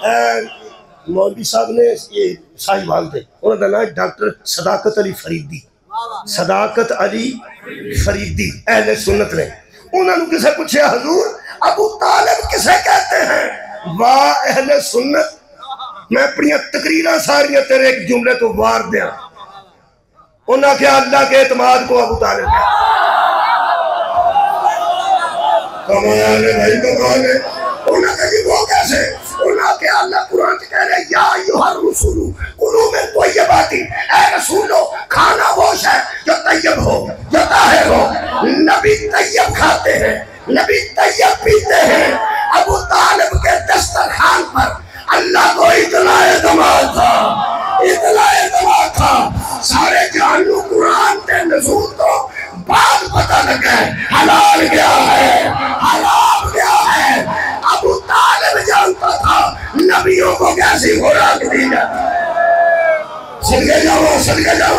मौलवी साहब ने ये साहिवाल थे, उन्होंने नाम डॉक्टर सदाकत अली फरीदी, सदाकत अली फरीदी अहले सुन्नत ने। उन्होंने किसे पूछा, हजूर अबू तालिब किसे कहते हैं? वाह अहले सुन्नत, मैं अपनी तकरीरां सारियां तेरे एक जुमले तो वार दिया। उन्होंने क्या अल्लाह के एतमाद को अबू तालिब कमाल है भाई, कमाल है। उन्होंने जी वो कैसे? उन्होंने क्या अल्लाह कुरान कह रहे या अय्युहर रसूलु कुलू मिन तय्यबाति, ऐ रसूलो खाना वो है जो तैयब हो, जो ताहिर हो। नबी तैयब खाते हैं, नबी तैयब पीते हैं। अबू तालिब के दस्तरखान पर अल्लाह को इतलाए दमाद था, इतलाए दमाद था। सारे जानू कुरान के नज़ूल तो बाद पता लगा हलाल क्या है, हराम क्या है। अबू तालिब जानता था नबियों को कैसी खुराक दी जाती है। सदके जाओ, सदके जाओ।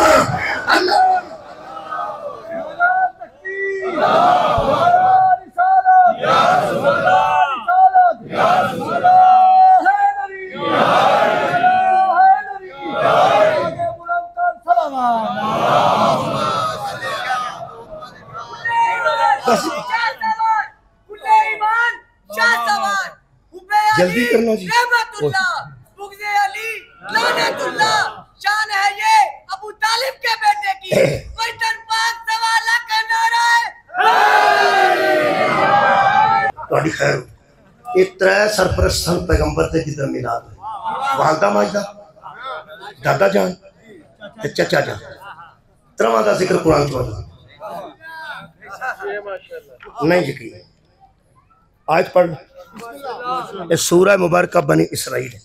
अल्लाह जल्दी करना जी। शान है ये अबू तालिब के बेटे की। कोई टरपाक सवाल करना रहा है। थोड़ी खैर ये त्रै सरपरस्त पैगंबर ते जिधर मिलाद है, वालदा माजदा, दादा जान ते चचा जान, त्रवां दा जिक्र कुरान च नहीं यकीन। आज पढ़ ये सूरह मुबारक बनी इसराइल है,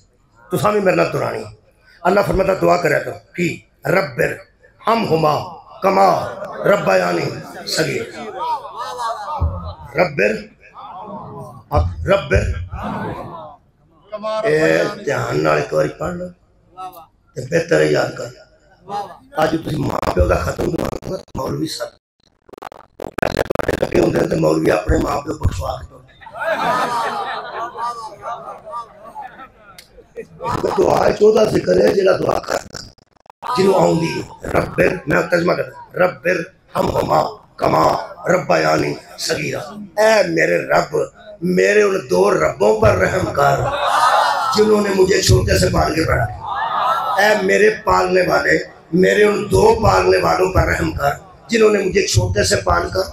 तुसा भी मेरे नाल दुरानी। अल्लाह फरमाता दुआ करे करो कि रब्बिर हमहुमा कमा रब्बायानी सगीर। रब्बिर रब्बिर ध्यान नाल एक बार पढ़ लो ते बेहतर याद कर। आज तुम मां प्यो का खत्म दुआ मौलवी सब लगे होंगे तो मौलवी अपने मां प्यो बख्शवा के दुआ चौदह जिक्र है जिला दुआ करता जिन्हों आउंदी रब्बिर, मैं तर्जमा करता रब्बिर हमहुमा कमा रब्बायानी सगीरा। ऐ मेरे रब, मेरे उन दो रब्बों पर रहम कर जिन्होंने मुझे छोटे से पाल के पढ़ा। ऐ मेरे पालने वाले, मेरे उन दो पालने वालों पर रहम कर जिन्होंने मुझे छोटे से पाल कर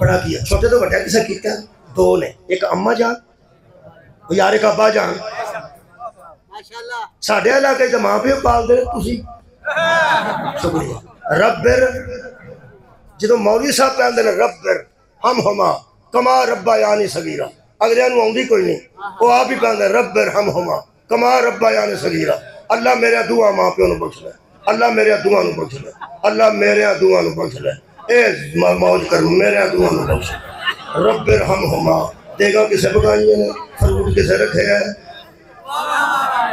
बड़ा किया। छोटे तो बड़ा किसे किया? दो ने, एक अम्मा जान यार एक अब्बा जान। साढ़े इलाके च मां प्यो पालते शुक्रिया। रब्बिर जो मौलवी साहब कहते हैं रब्बिर हमहुमा कमा रब्बायानी सगीरा, अगलियां नूं आउंदी कोई नहीं, वो आप ही कहते रब्बिर हमहुमा कमा रब्बायानी सगीरा। अल्लाह मेरे दुआ मां प्यो नूं बख्श ले, अल्लाह मेरे दुआ नूं बख्श ले, अल्लाह मेरे दुआ नूं बख्श ले। ए मौज कर मेरे दुआ नूं बख्श। रब्बिर हमहुमा देगा किसे पकाइए ने, फ्रूट किसे रखे है,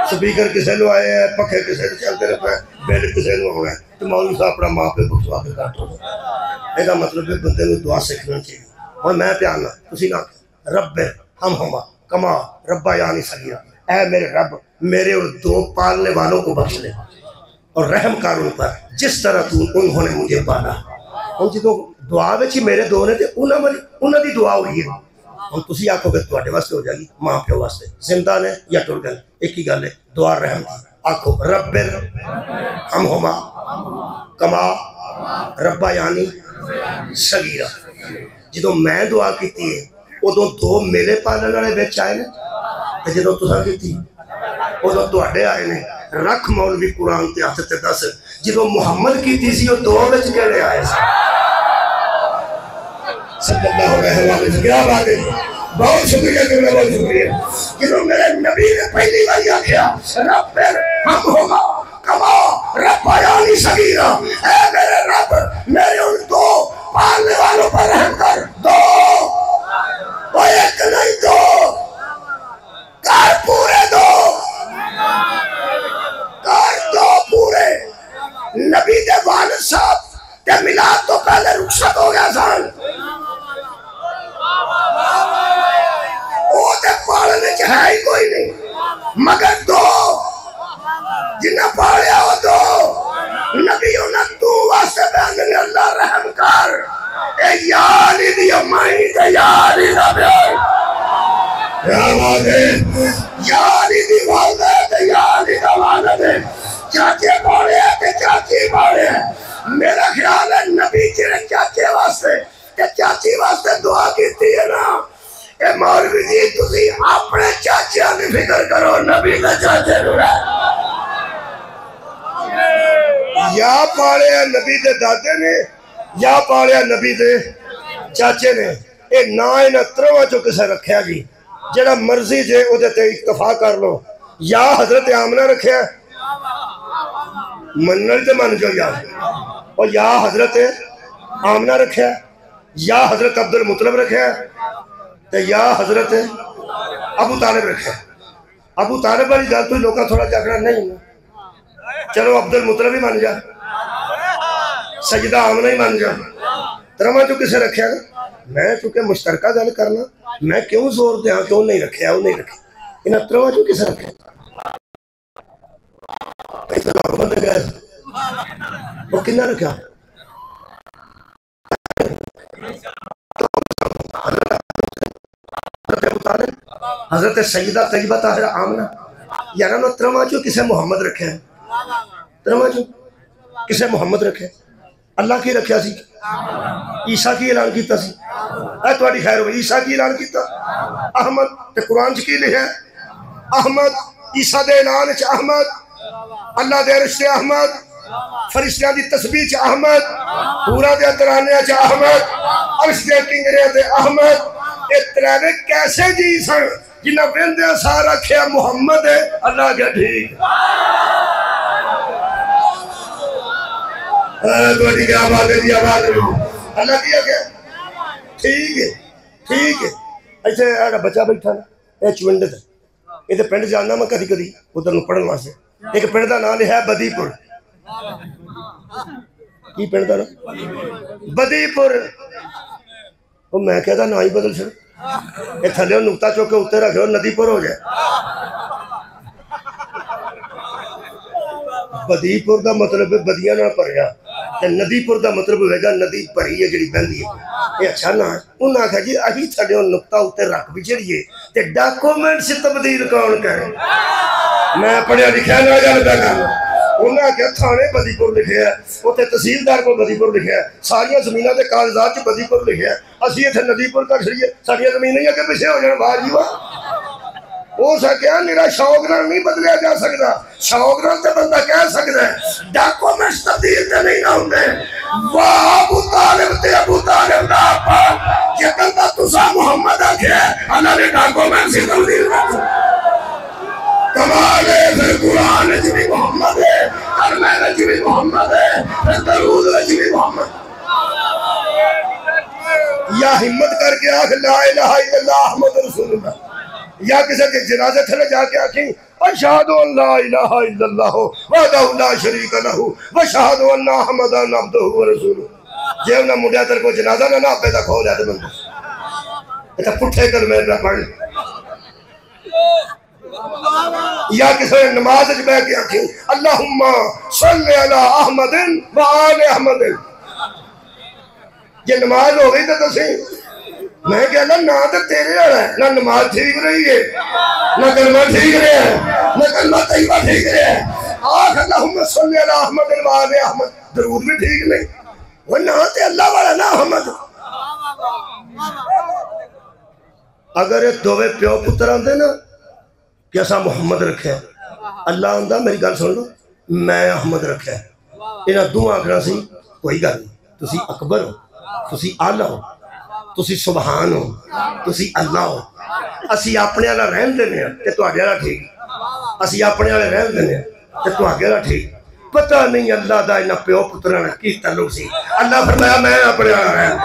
स्पीकर किसे लवाए है, पखे किसे चलते रहे, बेल किसे लवाना है। तो मौलवी साहब अपना मां प्यो बख्शवा के काट हो। ਇਹਦਾ मतलब है बंदे को दुआ सीखना चाहिए। और मैं प्यार ना तुसी ना रब्बिर हमहुमा कमा रब्बायानी सगीरा, ऐ मेरे रब मेरे और दो पालने वालों को बख्श ले और रहम कर उन पर जिस तरह तू उन्होंने मुझे पाला। और जो दुआ में मेरे दो ने उन्होंने दी दुआ हुई है। हम तुसी आखोगे तुहाडे वास्ते हो जाएगी, मां प्यो वास्ते जिंदा ने या टुट गए, एक ही गल है दुआ रहम की। आखो रब्बिर हमहुमा कमा रब्बायानी सगीरा। जो मैं दुआ की है उदों दो मेरे पालन वाले बिच आए ने, जो तुसा की उदों तुहाडे आए ने। रख मौलवी कुरान ते हथ ते दस जो मुहम्मद की थी दो बिच केड़े आए सल्लल्लाहु अलैहि वसल्लम। क्या बात है, बहुत शुक्रिया, बहुत शुक्रिया। जो मेरे नबी ने पहली बार आख्या रब्बिर हमहुमा कमा रब्बायानी सगीरा, ऐ मेरे रब मेरे उन दो पालने वालों पर रहम कर। दो वो एक नहीं दो कर पूरे दो, कर दो पूरे। नबी के वालिद साहब के मिलाद तो पहले रुखसत हो गया सन, वो तो पालने च है ही कोई नहीं। मगर दो जिन्हें पालिया हो दो नबियों ने तू वास्ते बहन अल्लाह रहम कर ए यारी दी अम्माई ते यारी दा प्यार यारी दी वालदा ते यारी दा वालदा चाचे पाले ते चाची पाले मेरा ख्याल है नबी तेरे चाचे वास्ते ते चाची वास्ते दुआ कीती है ना ए मौलवी जी तुसी अपने चाचे दी फिक्र करो नबी दा चाचे नु या पाले नबी दे दादे ने या पाले नबी दे चाचे ने ए ना इन त्रवां चो किसे रखया जी जेड़ा मर्जी जे ओदे ते इत्तफा कर लो या हजरत आमना रखया मनल ते मन जो यार और या हजरत आमना रखया या हजरत अब्दुल मुतलब रखया ते या हजरत अबू तालिब रखया अबू तालिब वाली गल तो लोग थोड़ा जागना नहीं चलो अब्दुल मुतलब ही मान जा सजदा आमना ही मान जा त्रमा चो किसे रखया मैं चूंकि मुश्तरका गल करना मैं क्यों जोर दिया क्यों नहीं रखया वो नहीं रखे इन त्रमा चो किसे रखे वो किन्ना रखा हजरत सईदा तैयबा ताहिरा आमना यार ना त्रमा चो किसे मुहम्मद रखे त्रमा चो किसे मुहम्मद रखे अल्लाह की रखा सी ईसा की ऐलान किया सी थोड़ी खैर हो ईसा की ऐलान किया अहमद ते कुरान च की लिखा अहमद ईसा दे ऐलान च अहमद अल्लाह दे रिश्ते अहमद फरिश्तियां दी तस्बीह च अहमद पूरा दे तराने च अहमद अर्श दे किंगरे ते अहमद ए त्रैवे कैसे जी सन जिन्हां वेंदे सारा रखया मुहम्मद है अल्लाह के ठीक बड़ी क्या बात है आवाज अल्लाह किया क्या ठीक है ऐसे आड़ा बच्चा बैठा ना ये चुंड ये पिंड जाना मैं कदी कदी उधर पढ़ने वास्ते एक पिंड का नाम है बदीपुर की पिंड का नाम बदीपुर वो मैं कहता ना ही बदल सर ये थले नुकता चुक के उत्ते रखो नदीपुर हो जाए बदीपुर का मतलब है बदिया ना भरिया नदीपुर का मतलब होगा नदी भरी है जी बहती है ये अच्छा ना उन्हें आखिया जी अभी थले नुकता उत्ते रख भी चढ़िए तो डॉक्यूमेंट से तब्दील कौन करे मैं पढ़िया लिखा ना गल करना उन्हें आखिया थाने बदीपुर लिखे है उत्ते तहसीलदार को बदीपुर लिखे है सारिया जमीनों के कागजात च बदीपुर लिखे है असी इतने नदीपुर कर छड़िए सारिया जमीन ही अगे पिछे हो जाए वाह जी वाह हो सकिया मेरा शौक नाल नहीं बदलिया जा सकता शौक नाल ते बंदा कह सकता है डॉक्यूमेंट्स तब्दील ते नहीं ना होंदे वाह अबू तालिब दा आपा ये बंदा तुसा मोहम्मद आखे अल्लाह ने डॉक्यूमेंट्स तब्दील कर कमाल है फिर कुरान च भी मोहम्मद है कलमे च भी मोहम्मद है फिर दरूद च भी मोहम्मद या हिम्मत करके आख ला इलाहा इल्लल्लाह मुहम्मद रसूलुल्लाह या किसी के जनाजे थले जाके आखी अशहदु अल्ला इलाहा इल्लल्लाह वहदहु ला शरीका लहू व अशहदु अन्ना मुहम्मदन अब्दुहु व रसूलुहु जे ना मुंडिया तेरे को जनाजा ना आपे दा खो जाते बंदा इतना पुठे कलमे ना पढ़ या किसी नमाज च बैठ के आखी अल्लाहुम्मा सल्ली अला अहमदिन व आले अहमदिन ये नमाज हो गई तो दसी मैं कहना ना तो तेरे वाला है ना नमाज ठीक रही है ना कलमा ठीक रहा है ना कलमा तैयबा ठीक रहा है आख अल्लाहुम्मा सल्ली अला अहमद व आले अहमद दरूद भी ठीक नहीं वो ना ते अल्लाह वाला ना अहमद अगर ये दोवे प्यो पुत्र आंदे ना कि असा मुहम्मद रखे अल्लाह आंदा मेरी गल सुन लो मैं अहमद रखे इन्हां दोवां आखना सी कोई गल नहीं तुसी अकबर हो तुसी आला हो तुसी सुबहान हो तुसी अल्लाह हो असी अपने वाला रहन देने ते तुहाडे वाला ठीक असी अपने वाले रहन देने ते तुहाडे वाला ठीक पता नहीं अल्लाह दा इन्हां प्यो पुत्रां नाल की ताल्लुक सी अल्लाह फरमाया मैं अपने वाला रहन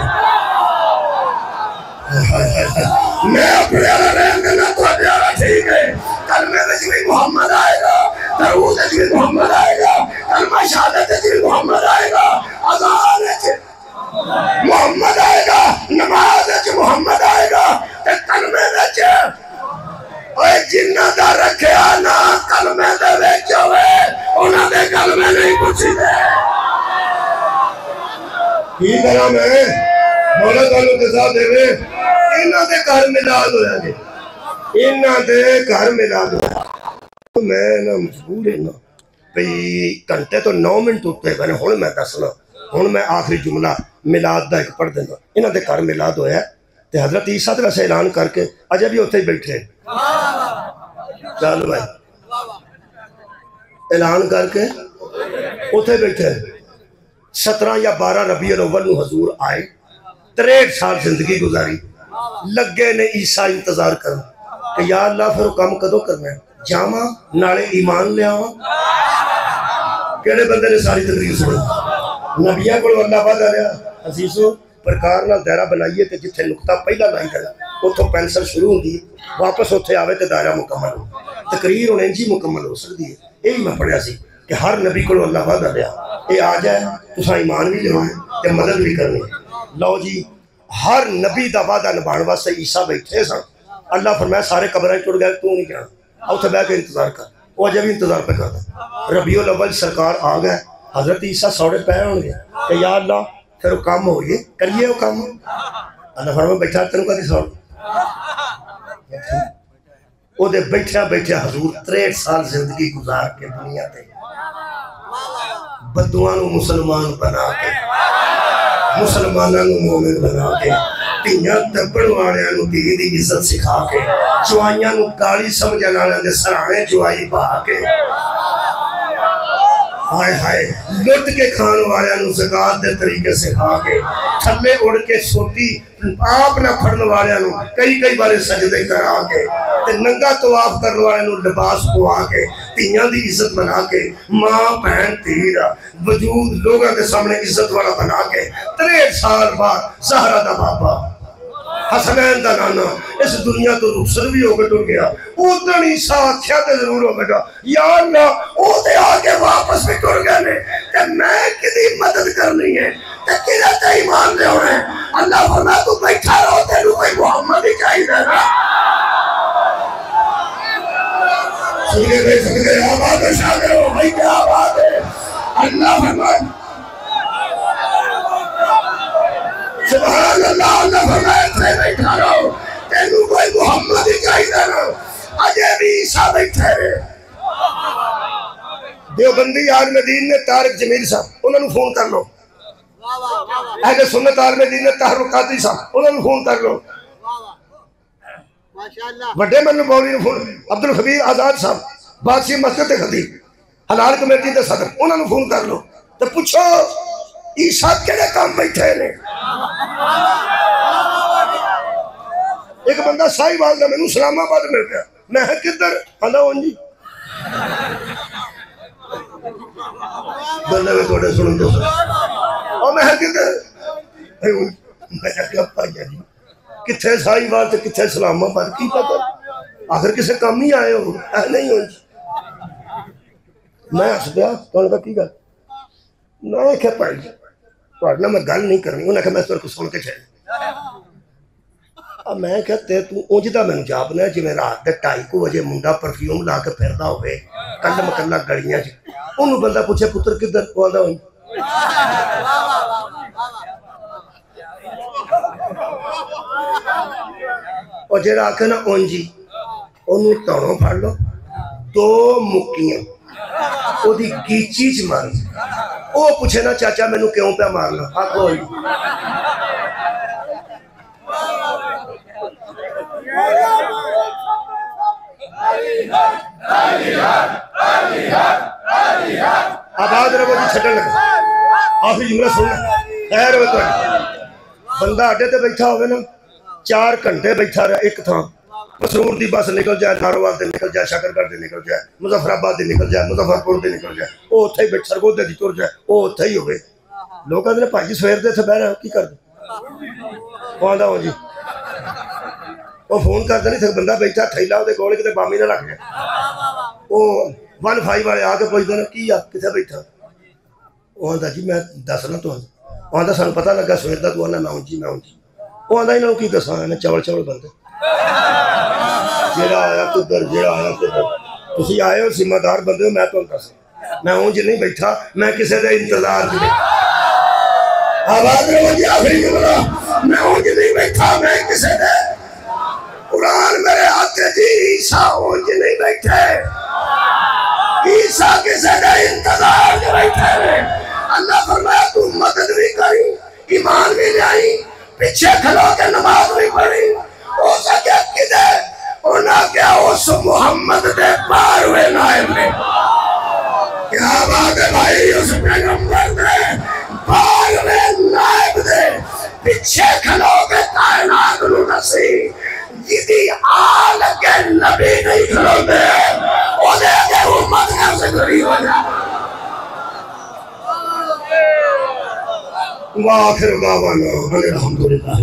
मैं अपने वाला रहन देना तुहाडे वाला ठीक है कलमे विच भी मुहम्मद आएगा दरूद विच भी मुहम्मद आएगा कलमा शहादत विच भी मुहम्मद आएगा अज़ान विच मुहम्मद आएगा नमाज मुहम्मद आएगा कलमे जिन्ना दा रखिया ना करा मैं मौला तालू दसा देवे इन्हां दे घर मिलाद होया जी इन्हां दे घर मिलाद होया मैं ना मजबूर है ना भाई घंटे तो 9 मिनट उत्ते मैंने हुण मैं दसना हुण मैं आखिरी जुमला मिलाद दा एक पढ़ देना इन्हां दे घर मिलाद होया ते हजरत ईसा दा ऐलान करके अजे भी उत्थे ही बैठे चल भाई ऐलान करके उत्थे बैठे 17 या 12 रबीउल अव्वल नूं हजूर आए 63 साल जिंदगी गुजारी लगे ने ईसा इंतजार कर कि या अल्लाह फिर काम कदों करना है जावा नाले ईमान लियावा केड़े बंदे ने सारी तकरीर सुनी नबिया को अल्लाह वादा लिया अजीजो प्रकार नाल दायरा बनाइए तो जिथे नुकता पहला लाई गया उतों पेंसिल शुरू होंगी वापस उत्थे आवे तो दायरा मुकम्मल हो तकरीर हुण इंज ही मुकम्मल हो सकती है यही मैं पढ़िया सी कि हर नबी को अल्लाह वादा लिया ये आ जाए तुसां ईमान भी लिया ते मदद भी करनी लो जी हर नबी का वादा निभाने वास्ते ईसा बैठे सन अल्लाह फरमाया सारे कब्रां टुट गए तू नहीं जाना उत्थे बह के इंतजार कर वो अजे भी इंतजार पे करता रबीउल अव्वल सरकार आ गए हजरत ईसा सौड़े पै होंगे कि या अल्लाह फिर काम हो गए करिए वो काम अल्लाह फरमाया बैठा तेन कभी सौड़ ओदे बैठा बैठा हजूर 63 साल जिंदगी गुजार के दुनिया ते बदुआ नूं मुसलमान बना के मुसलमानों नूं मोमिन बना के धियां दब्बण वालियां नूं धी दी इज्जत सिखा के जुआइयां नूं गाली समझण वालियां दे सराणे जुआई पा के हाय हाय लुट के खान वालियां नूं ज़कात दे तरीके सिखा के थल्ले उड़ के सोती आप ना फड़न वालियां नूं कई कई बार सजदे करा के ते नंगा तवाफ करन वालियां नूं लिबास पवा के धियां दी इज्जत बना के मां बहन धी दा वजूद लोगों के सामने इज्जत वाला बना के 63 साल बाद ज़हरा दा बाबा हसनैन दा नाना इस दुनिया तो रुखसत भी होकर टुर गया उदण ईसा आख्या ते जरूर होगा या अल्लाह ओ ते आके वापस भी टुर गए ने ते मैं किदी मदद करनी है ते किदा ते ईमान ले होना है अल्लाह फरमाया तू बैठा रहो तेनू कोई मोहम्मद ही चाहिए ना सुने वे सदके आबाद शागिर हो भाई क्या बात है अल्लाह फरमाया सुभान अल्लाह अल्लाह फरमाया थे बैठा रहो तेनू कोई मोहम्मद ही चाहिए ना अजे भी ईसा बैठे रहे देवबंदी आलम दीन ने तारिक जमील साहब उन्होंने फोन कर लो अहले सुन्नत आलम दीन ने ताहरुल कादरी साहब उन्होंने फोन कर लो माशाअल्लाह बड़े मनु मौलवी ने फोन अब्दुल खबीर आजाद साहब बादशाह मस्जिद के खतीब हलाल कमेटी के सदर उन्होंने फोन कर लो तो पूछो ईसा केड़े काम बैठे ने एक बंदा साहिवाल का मैनू इस्लामाबाद मिल गया मैं किधर आंदा जी बंदा में थोड़े सुन दो और मैं किधर मैं क्या भाइया जी किथे साहिवाल ते किथे इस्लामाबाद की पता आखिर किसी काम ही आए हो नहीं हो मैं हस गया तो की गल मैं क्या भाई ना मैं गल नहीं करनी उन्हें मैं तेरे को सुन के चल मैं कहते तू उंजदा मैनू जापना जिवें रात के 2:30 बजे मुंडा परफ्यूम ला के फिरदा होवे कल्ल मकल्ला गलियां च उन्होंने बंदा पूछे पुत्र किधर वो आंदा होई और जेड़ा आखे ना उंजी ओनू धौणों फड़ लो 2 मुक्कियां ओदी गीची च मार ओ पूछे ना चाचा मैनू क्यों पे मारना आखो आबाद रहो जी छड्डन लगा आखिरी जुमला सुन खैर बंदा अड्डे ते बैठा होवे ना 4 घंटे बैठा रहा एक थां मसरूर की बस निकल जाए नारोवाल से निकल जाए शकरगढ़ से निकल जाए मुजफ्फराबाद से निकल जाए मुजफ्फरपुर से निकल जाए वो उत्थे ही सरगोधे की तुर जाए वो उत्थे ही होवे लोग कहते भाजी सवेर दे इत्थे बह रहे की करदे वो आंदा हो जी वो फोन करते नहीं थे बंदा बैठा थैला वो कोल किते बामी ना लग जाए वो 1-5 वाले आके पुछदे ने की आ किथे बैठा वो आंदा जी मैं दसना तुहानू आंदा सानू पता लगा सवेर दा तू आना मैं जी वो आंदा इन्हां नूं की दसां इन्हां चवल बंदे जेड़ा आया किधर जेड़ा आया किधर तुसी आए हो जिम्मेदार बंदे हो मैं तुहानू दस मैं उंज नहीं बैठा मैं किसी का इंतजार नहीं आवाज रहो जी आखिरी जुमला मैं उंज नहीं बैठा मैं किसे ने कुरान मेरे हाथ जी ईसा उंज नहीं बैठे ईसा किसे ने इंतजार में बैठे अल्लाह फरमाया तू मदद भी करी ईमान भी लाई पीछे खलो के नमाज भी पढ़ी हो सके किधे उन्हें क्या उस मोहम्मद दे पार हुए नायब ने क्या बात है भाई उस पैगंबर दे पार हुए नायब दे पीछे खलो के कायनात नू दसी जिदी आल के नबी नहीं खलो दे ओदे के उम्मत कैसे गरीब हो जा वाखिर दावाना अल्हम्दुलिल्लाह।